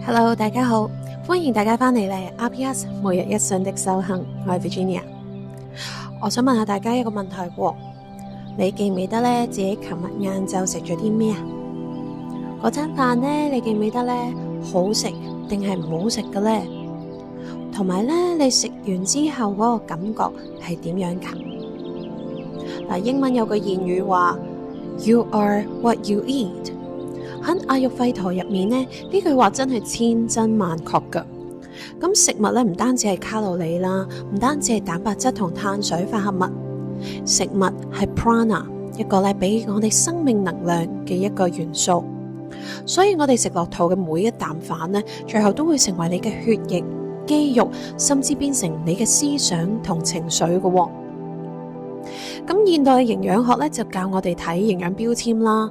Hello，大家好，歡迎大家返嚟RPS 每日一信的修行，我係 Virginia。我想問下大家一個問題喎，你記唔記得咧自己琴日晏晝食咗啲咩啊？嗰餐飯咧，你記唔記得咧好食定係唔好食嘅咧？同埋咧，你食完之後嗰個感覺係點樣㗎？嗱，英文有句諺語話 You are what you eat。喺阿育吠陀入面呢，呢句話真係千真萬確㗎。咁食物咧唔單止係卡路里啦，唔單止係蛋白質同碳水化合物，食物係 prana， 一個咧俾我哋生命能量嘅一個元素。所以我哋食落肚嘅每一啖飯呢，最後都會成為你嘅血液、肌肉，甚至變成你嘅思想同情緒嘅喎。咁現代嘅營養學咧就教我哋睇營養標籤啦，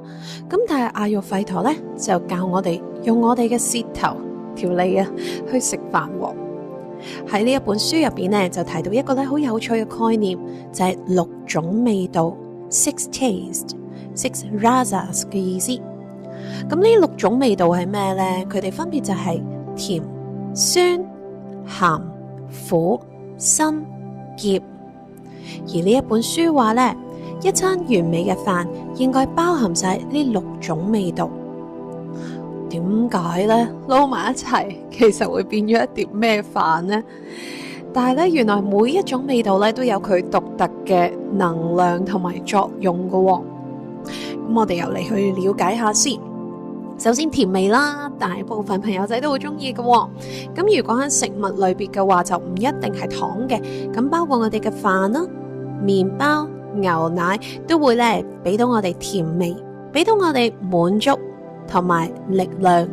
咁但係阿育吠陀咧就教我哋用我哋嘅舌頭條脷去食飯喎。喺呢一本書入邊咧就提到一個咧好有趣嘅概念，就係6種味道 ，6 taste、6 rasas 嘅意思。咁呢6種味道係咩咧？佢哋分別就係甜、酸、鹹、苦、辛、澀。而呢一本書話呢，一餐完美嘅飯應該包含晒呢6種味道。點解呢？撈埋一齊，其實會變咗一碟咩飯呢？但係呢，原來每一種味道呢都有佢獨特嘅能量同埋作用㗎喎。咁我哋又嚟去了解下先。首先甜味啦，大部分朋友仔都好中意嘅喎。咁如果喺食物類別嘅話，就唔一定係糖嘅。咁包括我哋嘅飯啦、麵包、牛奶都會咧俾到我哋甜味，俾到我哋滿足同埋力量，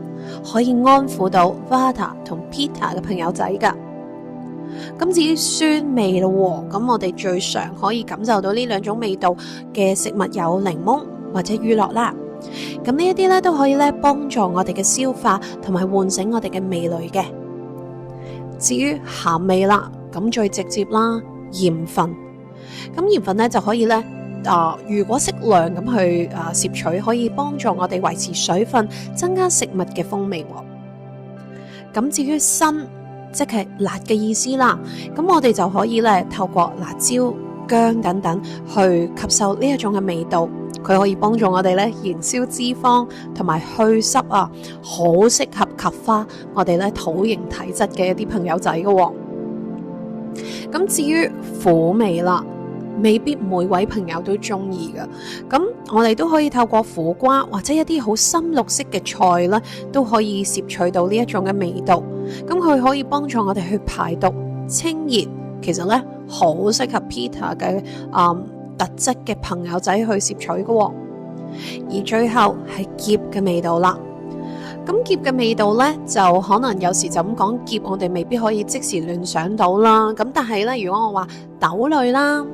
可以安撫到 Vata 同 Pitta 嘅朋友仔噶。咁至於酸味咯，咁我哋最常可以感受到呢2種味道嘅食物有檸檬或者乳酪啦。咁呢一啲咧都可以咧幫助我哋嘅消化同埋喚醒我哋嘅味蕾嘅。至於鹹味啦，咁最直接啦，鹽分。咁鹽分咧就可以咧如果適量咁去攝取，可以幫助我哋維持水分，增加食物嘅風味。咁至於辛，即係辣嘅意思啦。咁我哋就可以咧透過辣椒、薑等等去吸收呢一種嘅味道。佢可以幫助我哋咧燃燒脂肪同埋去濕好適合吸花我哋咧土型體質嘅一啲朋友仔嘅。咁至於苦味啦，未必每位朋友都中意嘅。咁我哋都可以透過苦瓜或者一啲好深綠色嘅菜咧，都可以攝取到呢一種嘅味道。咁佢可以幫助我哋去排毒、清熱，其實咧好適合 Pitta 嘅特質嘅朋友仔去攝取嘅。而最後係澀嘅味道啦。咁澀嘅味道呢，就可能有時就咁講澀，我哋未必可以即時聯想到啦。咁但係呢，如果我話豆類啦、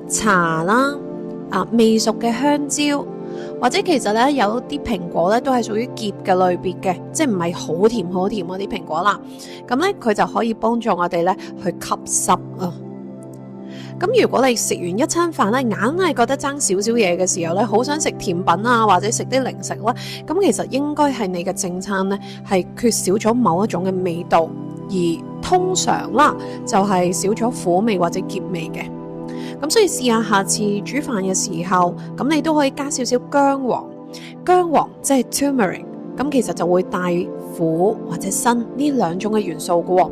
茶啦、未熟嘅香蕉，或者其實呢，有啲蘋果呢都係屬於澀嘅類別嘅，即係唔係好甜好甜嗰啲蘋果啦。咁呢，佢就可以幫助我哋呢去吸濕啊。咁如果你食完一餐飯咧，硬係覺得爭少少嘢嘅時候咧，好想食甜品啊，或者食啲零食咧，咁其實應該係你嘅正餐咧係缺少咗某一種嘅味道，而通常啦就係少咗苦味或者澀味嘅。咁所以試下下次煮飯嘅時候，咁你都可以加少少薑黃，薑黃即係 turmeric， 咁其實就會帶苦或者辛呢2種嘅元素嘅喎。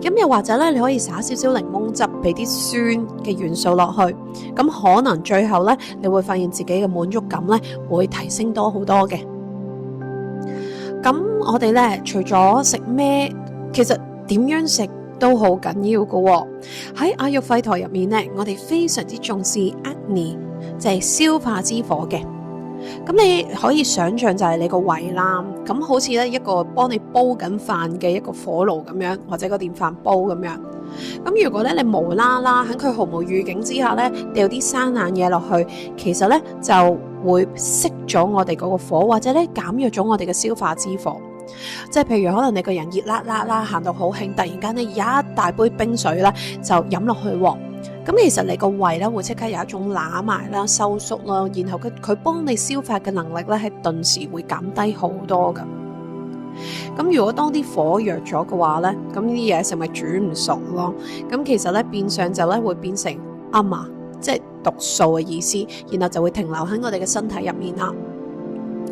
咁又或者咧，你可以灑少少檸檬汁，俾啲酸嘅元素落去，咁可能最後咧，你會發現自己嘅滿足感咧會提升多好多嘅。咁我哋咧除咗食咩，其實點樣食都好緊要嘅喎。喺阿育吠陀入面咧，我哋非常之重視 Agni， 就係消化之火嘅。咁你可以想象就係你個胃啦，咁好似咧一個幫你煲緊飯嘅一個火爐咁樣，或者個電飯煲咁樣。咁如果咧你無啦啦喺佢毫無預警之下咧掉啲生冷嘢落去，其實咧就會熄咗我哋嗰個火，或者咧減弱咗我哋嘅消化之火。即係譬如可能你個人熱辣辣啦，行到好興，突然間咧一大杯冰水咧就飲落去喎。咁其實你個胃咧會即刻有一種揦埋啦、收縮啦，然後佢幫你消化嘅能力咧係頓時會減低好多噶。咁如果當啲火弱咗嘅話咧，咁呢啲嘢食咪煮唔熟咯。咁其實咧變相就咧會變成AMA，即係毒素嘅意思，然後就會停留喺我哋嘅身體入面啦。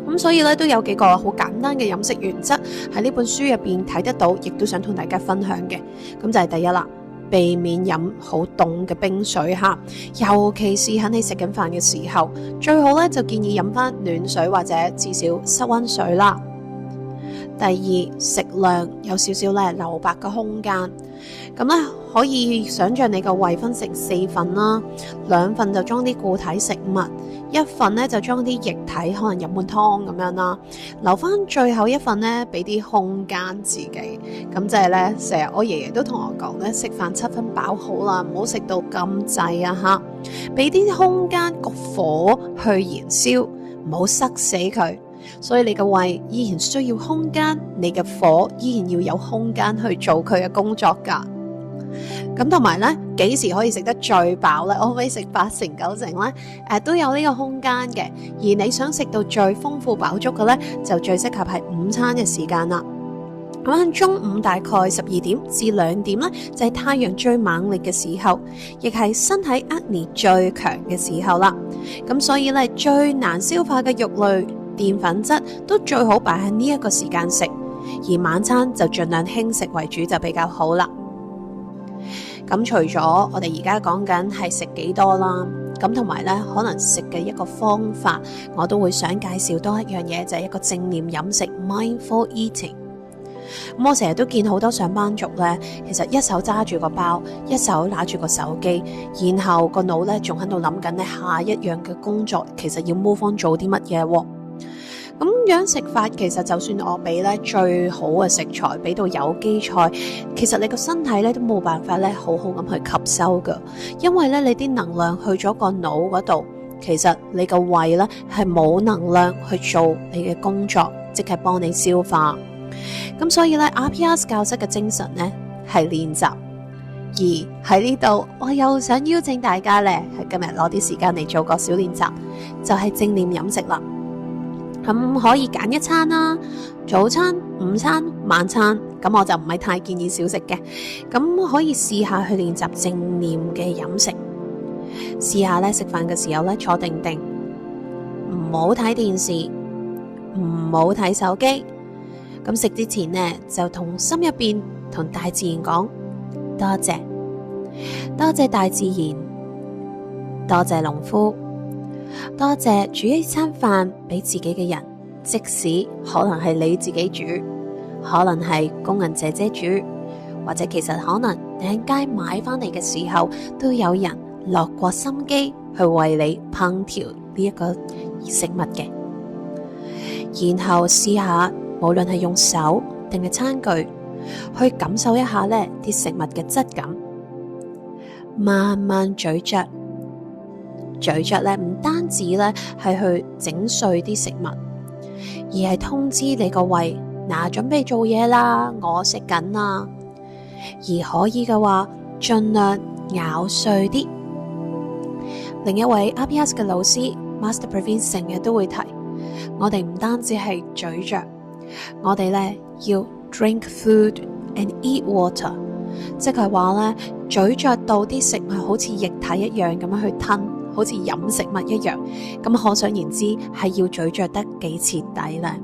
咁所以咧都有幾個好簡單嘅飲食原則喺呢本書入邊睇得到，亦都想同大家分享嘅。咁就係第一啦，避免飲好凍嘅冰水嚇，尤其是喺你食緊飯嘅時候，最好咧就建議飲翻暖水或者至少室溫水啦。第二，食量有少少咧留白嘅空間，咁咧可以想象你個胃分成4份啦，2份就裝啲固體食物，1份咧就裝啲液體，可能飲碗湯咁樣啦，留翻最後1份咧俾啲空間自己。咁即係咧成日我爺爺都同我講咧，食飯7分飽好啦，唔好食到咁滯啊吓，俾啲空間個火去燃燒，唔好塞死佢。所以你個胃依然需要空間，你嘅火依然要有空間去做佢嘅工作噶。咁同埋咧，幾時可以食得最飽咧？我可唔可以食8成9成咧？都有呢個空間嘅。而你想食到最豐富飽足嘅咧，就最適合係午餐嘅時間啦。咁喺中午大概12點至2點咧，就係太陽最猛烈嘅時候，亦係身體壓力最強嘅時候啦。咁所以咧，最難消化嘅肉類、澱粉質都最好擺喺呢一個時間食，而晚餐就盡量輕食為主就比較好啦。咁除咗我哋而家講緊係食幾多啦，咁同埋咧可能食嘅一個方法，我都會想介紹多一樣嘢，就係一個正念飲食 mindful eating。咁我成日都見好多上班族咧，其實一手揸住個包，一手拿住個手機，然後個腦咧仲喺度諗緊咧下一樣嘅工作，其實要 move on 做啲乜嘢喎。咁樣食法，其實就算我俾咧最好嘅食材，俾到有機菜，其實你個身體咧都冇辦法咧好好咁去吸收噶，因為咧你啲能量去咗個腦嗰度，其實你個胃咧係冇能量去做你嘅工作，即係幫你消化。咁所以咧 RPS 教室嘅精神咧係練習，而喺呢度我又想邀請大家咧係今日攞啲時間嚟做個小練習，就係正念飲食啦。咁可以揀一餐啦，早餐、午餐、晚餐，咁我就唔係太建議少食嘅。咁可以試下去練習正念嘅飲食，試下咧食飯嘅時候咧坐定定，唔好睇電視，唔好睇手機。咁食之前呢，就同心入邊同大自然講多謝，多謝大自然，多謝農夫。多謝煮一餐飯俾自己嘅人，即使可能係你自己煮，可能係工人姐姐煮，或者其實可能你喺街買翻嚟嘅時候，都有人落過心機去為你烹調呢一個食物嘅。然後試下，無論係用手定係餐具，去感受一下呢啲食物嘅質感，慢慢咀嚼。咀嚼咧唔單止咧係去整碎啲食物，而係通知你個胃，嗱，準備做嘢啦，我食緊啦。而可以嘅話，盡量咬碎啲。另一位 RPS 嘅老師 Master Praveen 成日都會提，我哋唔單止係咀嚼，我哋咧要 drink food and eat water， 即係話咧咀嚼到啲食物好似液體一樣咁樣去吞。好似飲食物一樣，咁可想而知係要咀嚼得幾徹底咧。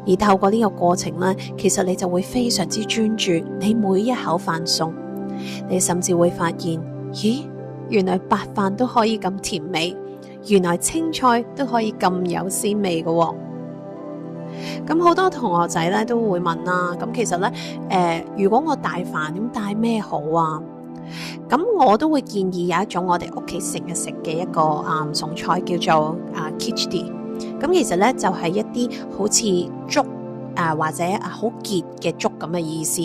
而透過呢個過程咧，其實你就會非常之專注你每一口飯餸，你甚至會發現，咦，原來白飯都可以咁甜美，原來青菜都可以咁有鮮味嘅喎。咁好多同學仔咧都會問啦，咁其實咧，如果我帶飯，咁帶咩好啊？咁我都會建議有一種我哋屋企成日食嘅一個餸菜叫做khichdi。咁其實咧就係一啲好似粥或者好結嘅粥咁嘅意思。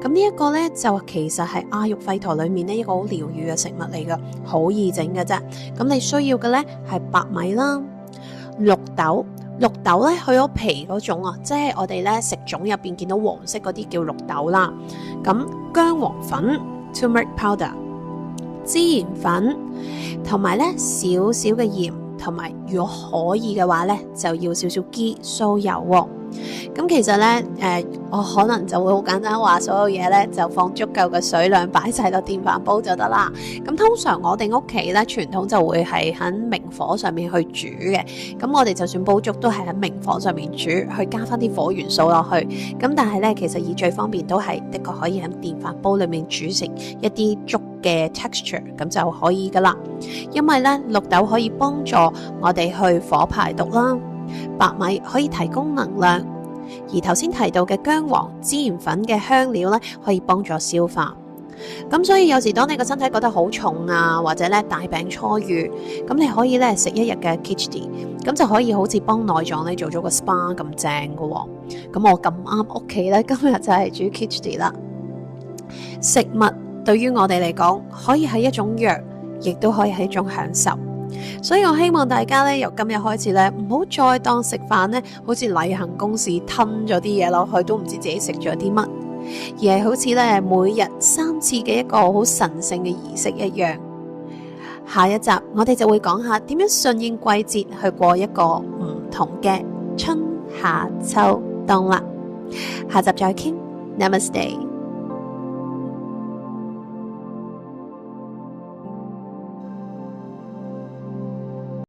咁呢一個咧就其實係阿育吠陀裏面呢一個好療癒嘅食物嚟㗎，好易整嘅啫。咁你需要嘅咧係白米啦、綠豆。綠豆咧去咗皮嗰種啊，即係我哋咧食粽入邊見到黃色嗰啲叫綠豆啦。咁薑黃粉 turmeric powder、孜然粉，同埋咧少少嘅鹽，同埋如果可以嘅話咧就要少少ghee 酥油喎。咁其實咧，我可能就會好簡單話，所有嘢咧就放足夠嘅水量擺晒落電飯煲就得啦。咁通常我哋屋企咧傳統就會係喺明火上面去煮嘅。咁我哋就算煲粥都係喺明火上面煮，去加翻啲火元素落去。咁但係咧，其實以最方便都係的確可以喺電飯煲裏面煮成一啲粥嘅 texture， 咁就可以噶啦。因為咧綠豆可以幫助我哋去火排毒啦，白米可以提供能量。而頭先提到嘅薑黃、孜然粉嘅香料咧，可以幫助消化。咁所以有時當你個身體覺得好重啊，或者咧大病初愈，咁你可以咧食一日嘅 Khichdi， 咁就可以好似幫內臟咧做咗個 SPA 咁正噶。咁我咁啱屋企咧今日就係煮 Khichdi 啦。食物對於我哋嚟講，可以係一種藥，亦都可以係一種享受。所以我希望大家咧由今日開始咧，唔好再當食飯咧，好似例行公事吞咗啲嘢落去，都唔知自己食咗啲乜，而係好似咧每日3次嘅一個好神聖嘅儀式一樣。下一集我哋就會講下點樣順應季節去過一個唔同嘅春夏秋冬啦。下集再傾，Namaste。